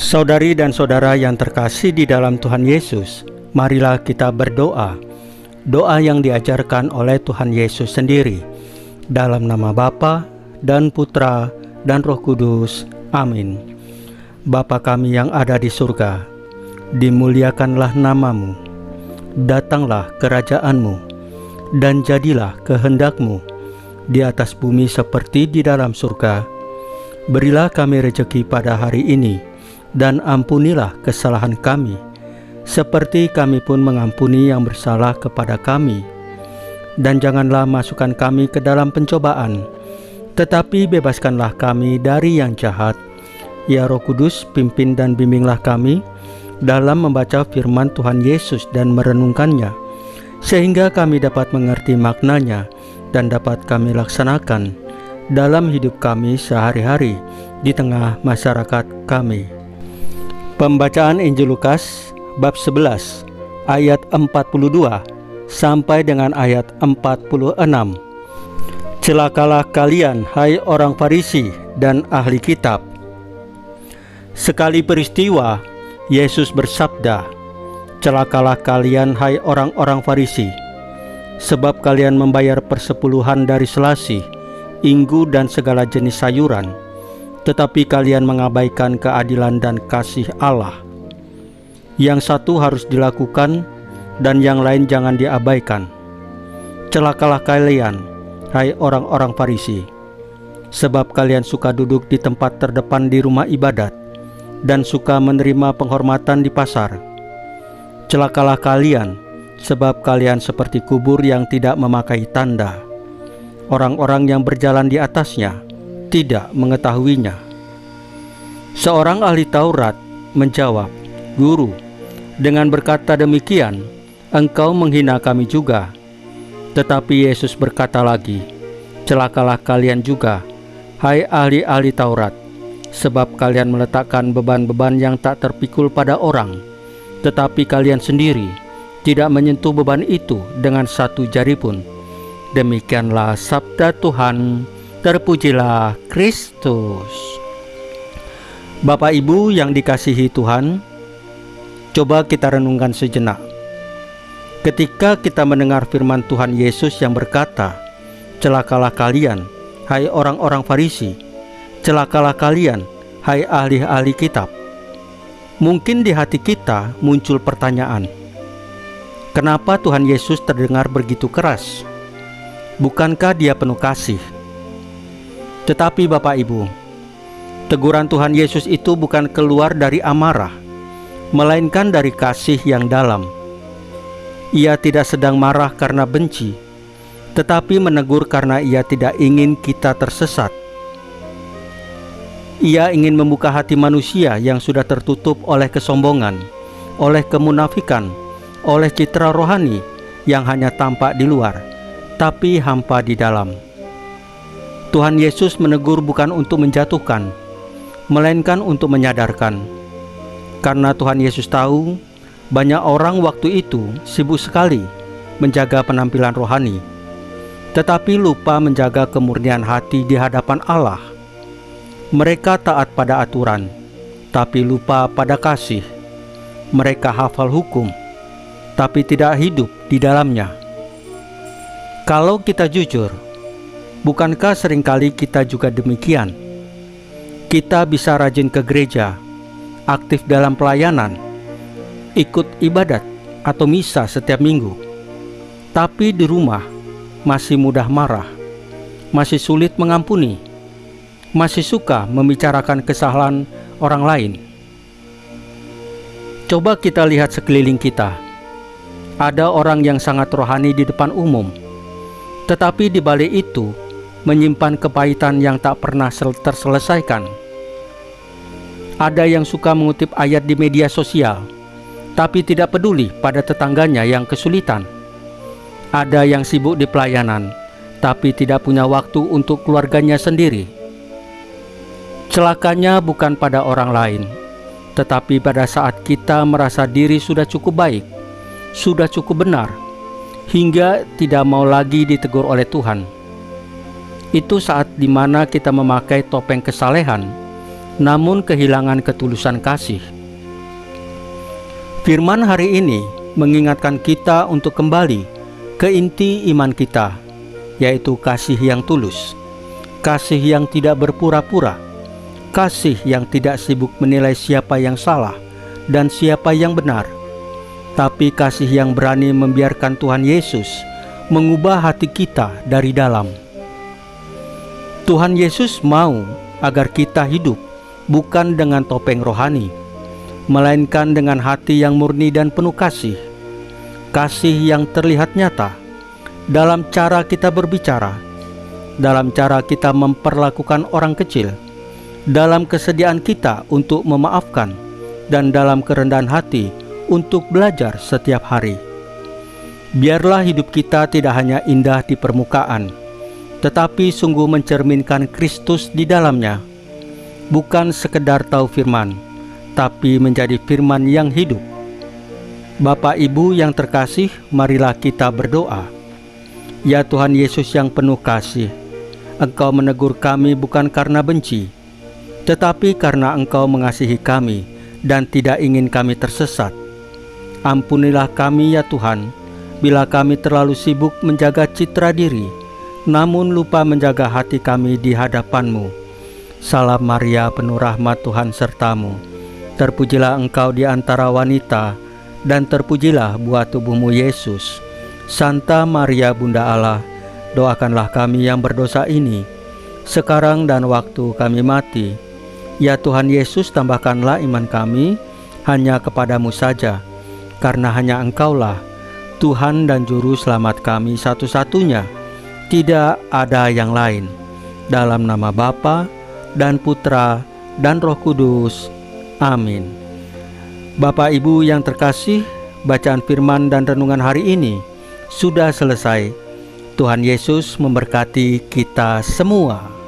Saudari dan saudara yang terkasih di dalam Tuhan Yesus, marilah kita berdoa. Doa yang diajarkan oleh Tuhan Yesus sendiri. Dalam nama Bapa dan Putra dan Roh Kudus. Amin. Bapa kami yang ada di surga, dimuliakanlah namamu. Datanglah kerajaan-Mu, dan jadilah kehendak-Mu di atas bumi seperti di dalam surga. Berilah kami rejeki pada hari ini, dan ampunilah kesalahan kami, seperti kami pun mengampuni yang bersalah kepada kami. Dan janganlah masukkan kami ke dalam pencobaan, tetapi bebaskanlah kami dari yang jahat. Ya Roh Kudus, pimpin dan bimbinglah kami dalam membaca firman Tuhan Yesus dan merenungkannya, sehingga kami dapat mengerti maknanya dan dapat kami laksanakan dalam hidup kami sehari-hari di tengah masyarakat kami. Pembacaan Injil Lukas bab 11 ayat 42 sampai dengan ayat 46. Celakalah kalian, hai orang Farisi dan ahli kitab. Sekali peristiwa, Yesus bersabda, "Celakalah kalian, hai orang-orang Farisi, sebab kalian membayar persepuluhan dari selasi, inggu dan segala jenis sayuran, tetapi kalian mengabaikan keadilan dan kasih Allah. Yang satu harus dilakukan, dan yang lain jangan diabaikan. Celakalah kalian, hai orang-orang Farisi, sebab kalian suka duduk di tempat terdepan di rumah ibadat, dan suka menerima penghormatan di pasar. Celakalah kalian, sebab kalian seperti kubur yang tidak memakai tanda. Orang-orang yang berjalan di atasnya tidak mengetahuinya." Seorang ahli Taurat menjawab, "Guru, dengan berkata demikian, engkau menghina kami juga." Tetapi Yesus berkata lagi, "Celakalah kalian juga, hai ahli-ahli Taurat, sebab kalian meletakkan beban-beban yang tak terpikul pada orang, tetapi kalian sendiri tidak menyentuh beban itu dengan satu jari pun." Demikianlah sabda Tuhan. Terpujilah Kristus. Bapak Ibu yang dikasihi Tuhan, coba kita renungkan sejenak. Ketika kita mendengar firman Tuhan Yesus yang berkata, "Celakalah kalian, hai orang-orang Farisi, celakalah kalian, hai ahli-ahli kitab." Mungkin di hati kita muncul pertanyaan, kenapa Tuhan Yesus terdengar begitu keras? Bukankah Dia penuh kasih? Tetapi Bapak Ibu, teguran Tuhan Yesus itu bukan keluar dari amarah, melainkan dari kasih yang dalam. Ia tidak sedang marah karena benci, tetapi menegur karena Ia tidak ingin kita tersesat. Ia ingin membuka hati manusia yang sudah tertutup oleh kesombongan, oleh kemunafikan, oleh citra rohani yang hanya tampak di luar, tapi hampa di dalam. Tuhan Yesus menegur bukan untuk menjatuhkan, melainkan untuk menyadarkan. Karena Tuhan Yesus tahu banyak orang waktu itu sibuk sekali menjaga penampilan rohani, tetapi lupa menjaga kemurnian hati di hadapan Allah. Mereka taat pada aturan, tapi lupa pada kasih. Mereka hafal hukum, tapi tidak hidup di dalamnya. Kalau kita jujur, bukankah seringkali kita juga demikian? Kita bisa rajin ke gereja, aktif dalam pelayanan, ikut ibadat atau misa setiap minggu, tapi di rumah masih mudah marah, masih sulit mengampuni, masih suka membicarakan kesalahan orang lain. Coba kita lihat sekeliling kita. Ada orang yang sangat rohani di depan umum, tetapi di balik itu menyimpan kepahitan yang tak pernah terselesaikan. Ada yang suka mengutip ayat di media sosial, tapi tidak peduli pada tetangganya yang kesulitan. Ada yang sibuk di pelayanan, tapi tidak punya waktu untuk keluarganya sendiri. Celakanya bukan pada orang lain, tetapi pada saat kita merasa diri sudah cukup baik, sudah cukup benar, hingga tidak mau lagi ditegur oleh Tuhan. Itu saat dimana kita memakai topeng kesalehan, namun kehilangan ketulusan kasih. Firman hari ini mengingatkan kita untuk kembali ke inti iman kita, yaitu kasih yang tulus, kasih yang tidak berpura-pura, kasih yang tidak sibuk menilai siapa yang salah dan siapa yang benar, tapi kasih yang berani membiarkan Tuhan Yesus mengubah hati kita dari dalam. Tuhan Yesus mau agar kita hidup bukan dengan topeng rohani, melainkan dengan hati yang murni dan penuh kasih. Kasih yang terlihat nyata dalam cara kita berbicara, dalam cara kita memperlakukan orang kecil, dalam kesediaan kita untuk memaafkan, dan dalam kerendahan hati untuk belajar setiap hari. Biarlah hidup kita tidak hanya indah di permukaan, tetapi sungguh mencerminkan Kristus di dalamnya. Bukan sekedar tahu firman, tapi menjadi firman yang hidup. Bapak Ibu yang terkasih, marilah kita berdoa. Ya Tuhan Yesus yang penuh kasih, Engkau menegur kami bukan karena benci, tetapi karena Engkau mengasihi kami dan tidak ingin kami tersesat. Ampunilah kami ya Tuhan, bila kami terlalu sibuk menjaga citra diri, namun lupa menjaga hati kami di hadapan-Mu. Salam Maria, penuh rahmat, Tuhan sertamu. Terpujilah Engkau di antara wanita, dan terpujilah buah tubuh-Mu Yesus. Santa Maria Bunda Allah, doakanlah kami yang berdosa ini, sekarang dan waktu kami mati. Ya Tuhan Yesus, tambahkanlah iman kami hanya kepadamu saja, karena hanya Engkaulah Tuhan dan Juru Selamat kami satu-satunya, tidak ada yang lain. Dalam nama Bapa dan Putra dan Roh Kudus. Amin. Bapak Ibu yang terkasih, bacaan firman dan renungan hari ini sudah selesai. Tuhan Yesus memberkati kita semua.